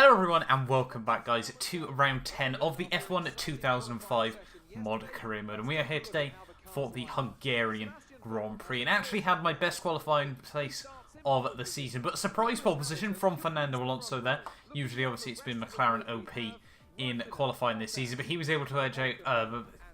Hello everyone and welcome back guys to round 10 of the F1 2005 mod career mode, and we are here today for the Hungarian Grand Prix and actually had my best qualifying place of the season, but a surprise pole position from Fernando Alonso there. Usually obviously it's been McLaren OP in qualifying this season, but he was able to edge out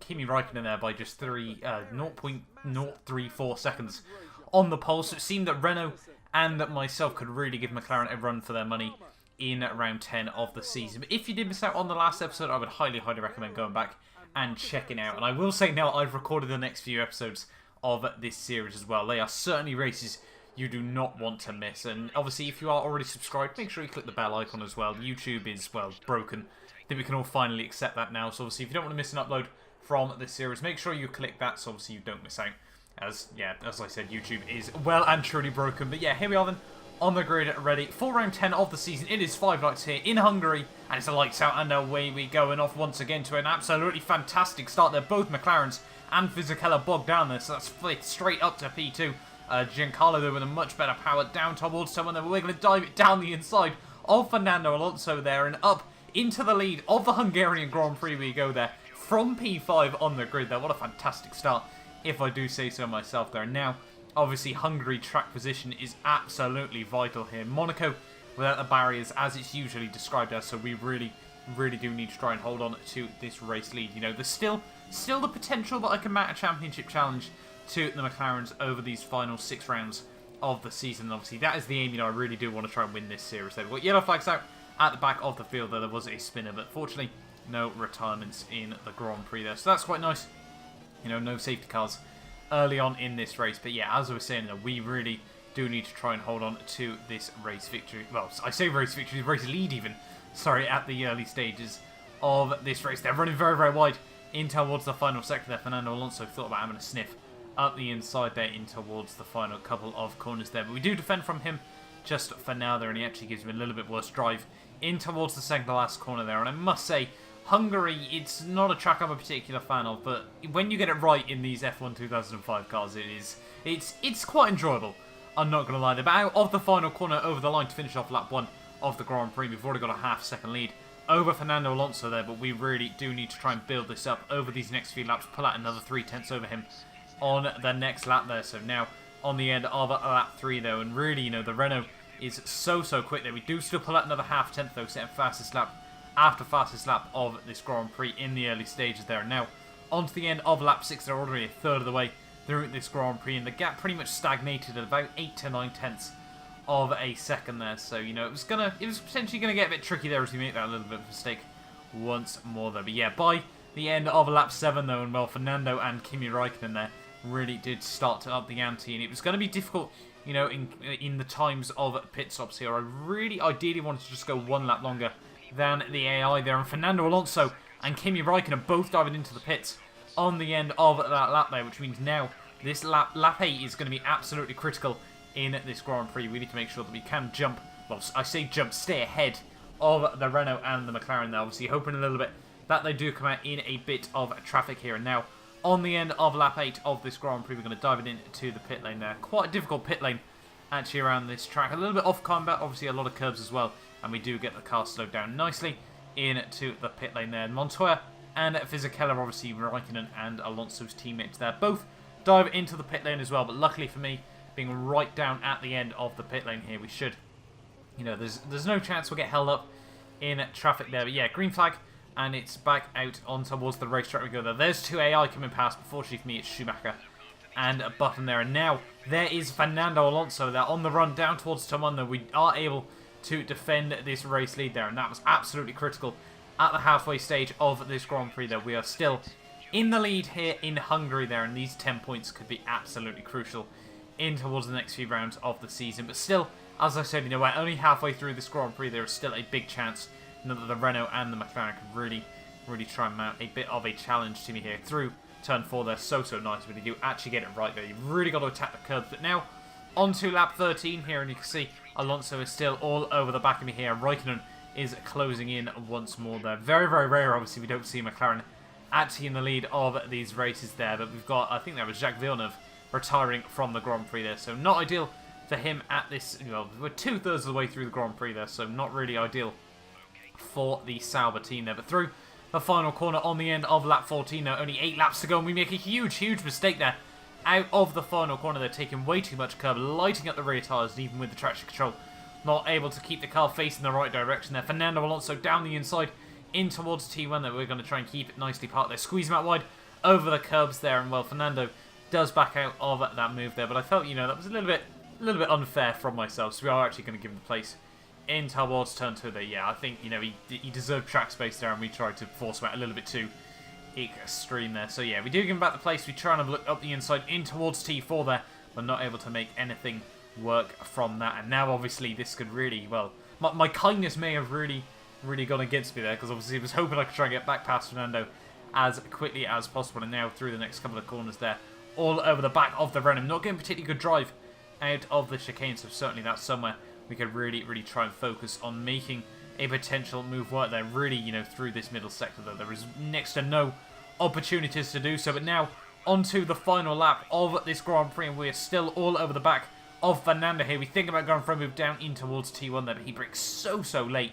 Kimi Raikkonen there by just 0.034 seconds on the pole, so it seemed that Renault and myself could really give McLaren a run for their money in round 10 of the season. But if you did miss out on the last episode, I would highly recommend going back and checking out. And I will say now, I've recorded the next few episodes of this series as well. They are certainly races you do not want to miss. And obviously, if you are already subscribed, make sure you click the bell icon as well. YouTube is, well, broken. I think we can all finally accept that now. So obviously, if you don't want to miss an upload from this series, make sure you click that so obviously you don't miss out. As I said, YouTube is well and truly broken. But yeah, here we are then, on the grid, ready for round 10 of the season. It is 5 lights here in Hungary, and it's a lights out, and away we go, and off once again to an absolutely fantastic start there. Both McLarens and Fisichella bogged down there, so that's flicked straight up to P2. Giancarlo there with a much better power down towards someone. We're going to dive it down the inside of Fernando Alonso there, and up into the lead of the Hungarian Grand Prix we go there from P5 on the grid there. What a fantastic start, if I do say so myself there. Now, obviously, Hungary track position is absolutely vital here. Monaco without the barriers, as it's usually described as, so we really do need to try and hold on to this race lead. You know, there's still the potential that I can mount a championship challenge to the McLarens over these final 6 rounds of the season. And obviously, that is the aim. You know, I really do want to try and win this series. They've got yellow flags out at the back of the field there. There was a spinner, but fortunately, no retirements in the Grand Prix there. So that's quite nice. You know, no safety cars early on in this race. But yeah, as I was saying, we really do need to try and hold on to this race victory. Well, I say race victory, race lead even. Sorry, at the early stages of this race. They're running very wide in towards the final sector there. Fernando Alonso thought about having a sniff up the inside there in towards the final couple of corners there. But we do defend from him just for now there, and he actually gives me a little bit worse drive in towards the second to last corner there. And I must say, Hungary, it's not a track I'm a particular fan of, but when you get it right in these F1 2005 cars, it's quite enjoyable. I'm not going to lie. They're out of the final corner over the line to finish off lap 1 of the Grand Prix. We've already got a half-second lead over Fernando Alonso there, but we really do need to try and build this up over these next few laps, pull out another 3/10 over him on the next lap there. So now on the end of lap 3 though, and really, you know, the Renault is so quick there. We do still pull out another half-tenth though, setting fastest lap after fastest lap of this Grand Prix in the early stages there. Now, on to the end of lap 6, they're already a third of the way through this Grand Prix, and the gap pretty much stagnated at about 8 to 9 tenths of a second there. So, you know, it was potentially gonna get a bit tricky there as we make that little bit of a mistake once more there. But yeah, by the end of lap 7 though, and well, Fernando and Kimi Raikkonen there really did start to up the ante, and it was going to be difficult, you know, in the times of pit stops here. I really ideally wanted to just go 1 lap longer than the AI there, and Fernando Alonso and Kimi Raikkonen both diving into the pits on the end of that lap there, which means now this lap 8 is going to be absolutely critical in this Grand Prix. We need to make sure that we can jump, well, I say jump, stay ahead of the Renault and the McLaren there, obviously hoping a little bit that they do come out in a bit of traffic here. And now on the end of lap 8 of this Grand Prix, we're going to dive it into the pit lane there. Quite a difficult pit lane actually around this track, a little bit off combat, obviously a lot of curbs as well. And we do get the car slowed down nicely into the pit lane there. Montoya and Fisichella, obviously Raikkonen and Alonso's teammates there, both dive into the pit lane as well. But luckily for me, being right down at the end of the pit lane here, we should, you know, there's no chance we'll get held up in traffic there. But yeah, green flag, and it's back out on towards the racetrack we go there. There's 2 AI coming past, but fortunately for me, it's Schumacher and a Button there. And now there is Fernando Alonso there on the run down towards Tomondo. We are able to defend this race lead there, and that was absolutely critical at the halfway stage of this Grand Prix there. We are still in the lead here in Hungary there, and these 10 points could be absolutely crucial in towards the next few rounds of the season. But still, as I said, you know, we're only halfway through this Grand Prix. There is still a big chance, you know, that the Renault and the McLaren could really try and mount a bit of a challenge to me here through turn 4. They're so nice when you do actually get it right there. You've really got to attack the curbs. But now on to lap 13 here, and you can see Alonso is still all over the back of me here. Raikkonen is closing in once more there. Very rare, obviously, we don't see McLaren actually in the lead of these races there. But we've got, I think that was Jacques Villeneuve retiring from the Grand Prix there. So not ideal for him at this, you know, we're 2/3 of the way through the Grand Prix there, so not really ideal for the Sauber team there. But through the final corner on the end of lap 14 now, only 8 laps to go, and we make a huge mistake there. Out of the final corner, they're taking way too much curb, lighting up the rear tyres, and even with the traction control, not able to keep the car facing the right direction there. Fernando Alonso down the inside, in towards T1 that we're going to try and keep it nicely parked there. Squeeze him out wide over the curbs there, and well, Fernando does back out of that move there, but I felt, you know, that was a little bit unfair from myself, so we are actually going to give him the place in towards turn 2 there. Yeah, I think, you know, he deserved track space there, and we tried to force him out a little bit too extreme there. So yeah, we do give him back the place. We try and have a look up the inside in towards T4 there, but not able to make anything work from that. And now obviously this could really, well, my kindness may have really gone against me there, because obviously I was hoping I could try and get back past Fernando as quickly as possible. And now through the next couple of corners there, all over the back of the Renault, not getting particularly good drive out of the chicane, so certainly that's somewhere we could really try and focus on making a potential move work there. Really, you know, through this middle sector though, there is next to no opportunities to do so. But now onto the final lap of this Grand Prix, and we're still all over the back of Fernando here. We think about going for a move down in towards T1 there, but he breaks so late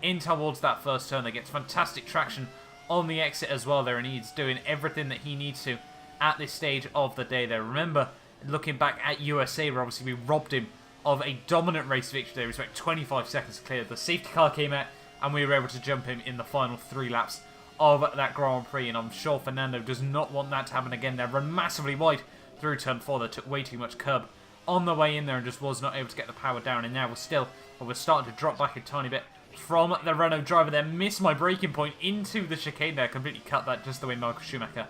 in towards that first turn. That gets fantastic traction on the exit as well there, and he's doing everything that he needs to at this stage of the day there. Remember, looking back at USA, where obviously we robbed him of a dominant race victory there. It was about 25 seconds clear. The safety car came out, and we were able to jump him in the final 3 laps of that Grand Prix, and I'm sure Fernando does not want that to happen again. They run massively wide through turn 4. They took way too much curb on the way in there and just was not able to get the power down, and now we're starting to drop back a tiny bit from the Renault driver there. Missed my braking point into the chicane there, completely cut that just the way Michael Schumacher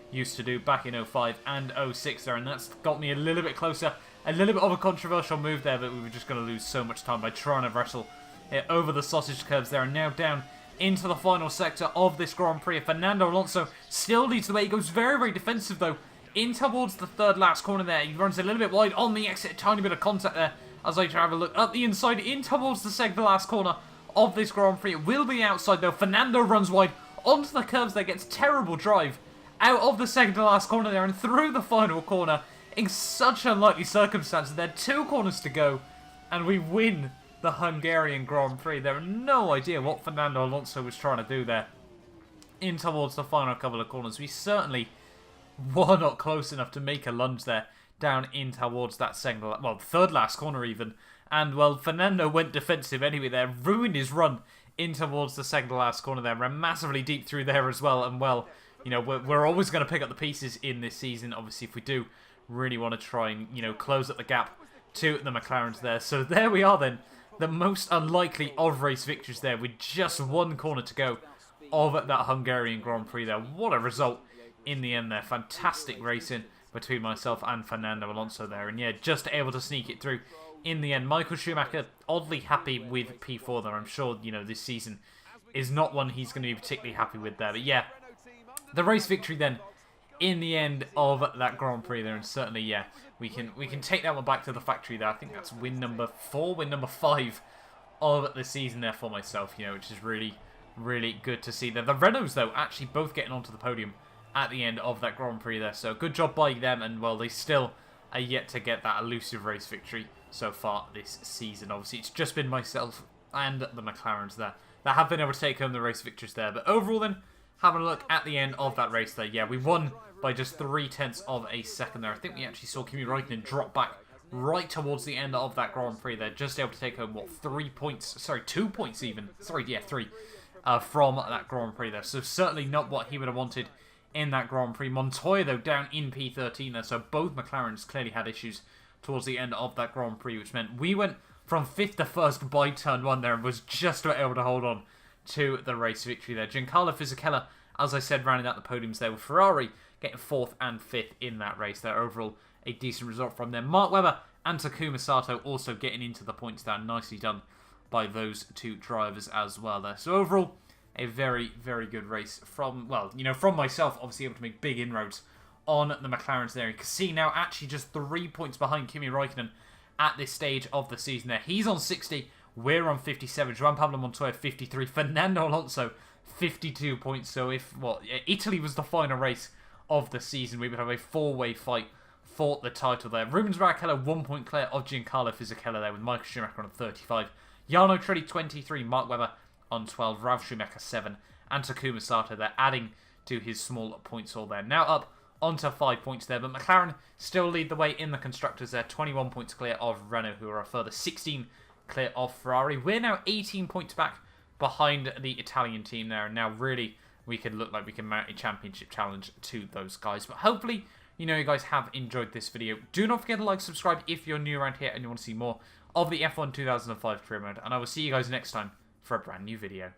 used to do back in 05 and 06 there, and that's got me a little bit closer. A little bit of a controversial move there, but we were just going to lose so much time by trying to wrestle it over the sausage curbs there. And now down into the final sector of this Grand Prix. Fernando Alonso still leads the way. He goes very defensive though in towards the third last corner there. He runs a little bit wide on the exit, a tiny bit of contact there as I try to have a look up the inside in towards the second last corner of this Grand Prix. It will be outside though. Fernando runs wide onto the curbs there, gets terrible drive out of the second to last corner there and through the final corner in such unlikely circumstances. There are 2 corners to go and we win the Hungarian Grand Prix. There are no idea what Fernando Alonso was trying to do there in towards the final couple of corners. We certainly were not close enough to make a lunge there down in towards that third last corner even. And well, Fernando went defensive anyway there, ruined his run in towards the second to last corner there. Ran massively deep through there as well, and well, you know, we're always going to pick up the pieces in this season, obviously, if we do really want to try and, you know, close up the gap to the McLarens there. So there we are then, the most unlikely of race victories there with just 1 corner to go of that Hungarian Grand Prix there. What a result in the end there. Fantastic racing between myself and Fernando Alonso there, and yeah, just able to sneak it through in the end. Michael Schumacher oddly happy with P4 there. I'm sure, you know, this season is not one he's going to be particularly happy with there, but yeah, the race victory then in the end of that Grand Prix there, and certainly, yeah, we can take that one back to the factory there. I think that's win number 4, win number 5 of the season there for myself, you know, which is really good to see there. The Renaults, though, actually both getting onto the podium at the end of that Grand Prix there, so good job by them, and well, they still are yet to get that elusive race victory so far this season. Obviously, it's just been myself and the McLarens there that have been able to take home the race victories there, but overall then, having a look at the end of that race there, yeah, we won by just 0.3 of a second there. I think we actually saw Kimi Räikkönen drop back right towards the end of that Grand Prix there, just able to take home, what, 3 points, sorry, 2 points even, sorry, yeah, 3, from that Grand Prix there. So certainly not what he would have wanted in that Grand Prix. Montoya, though, down in P13 there, so both McLarens clearly had issues towards the end of that Grand Prix, which meant we went from 5th to 1st by turn 1 there and was just about able to hold on to the race victory there. Giancarlo Fisichella, as I said, rounding out the podiums there with Ferrari getting 4th and 5th in that race there. Overall, a decent result from them. Mark Webber and Takuma Sato also getting into the points there. Nicely done by those 2 drivers as well there. So overall, a very good race from, well, you know, from myself, obviously able to make big inroads on the McLarens there. You can see now actually just 3 points behind Kimi Räikkönen at this stage of the season there. He's on 60, we're on 57. Juan Pablo Montoya 53, Fernando Alonso 52 points. So if, Italy was the final race of the season, we would have a 4-way fight for the title there. Rubens Barrichello 1 point clear of Giancarlo Fisichella there with Michael Schumacher on 35. Jarno Trulli 23, Mark Webber on 12, Ralf Schumacher 7, and Takuma Sato there, adding to his small points haul there. Now up onto 5 points there, but McLaren still lead the way in the constructors there, 21 points clear of Renault, who are a further 16 clear of Ferrari. We're now 18 points back behind the Italian team there, and now really we could look like we can mount a championship challenge to those guys. But hopefully, you guys have enjoyed this video. Do not forget to like, subscribe if you're new around here and you want to see more of the F1 2005 Career Mode, and I will see you guys next time for a brand new video.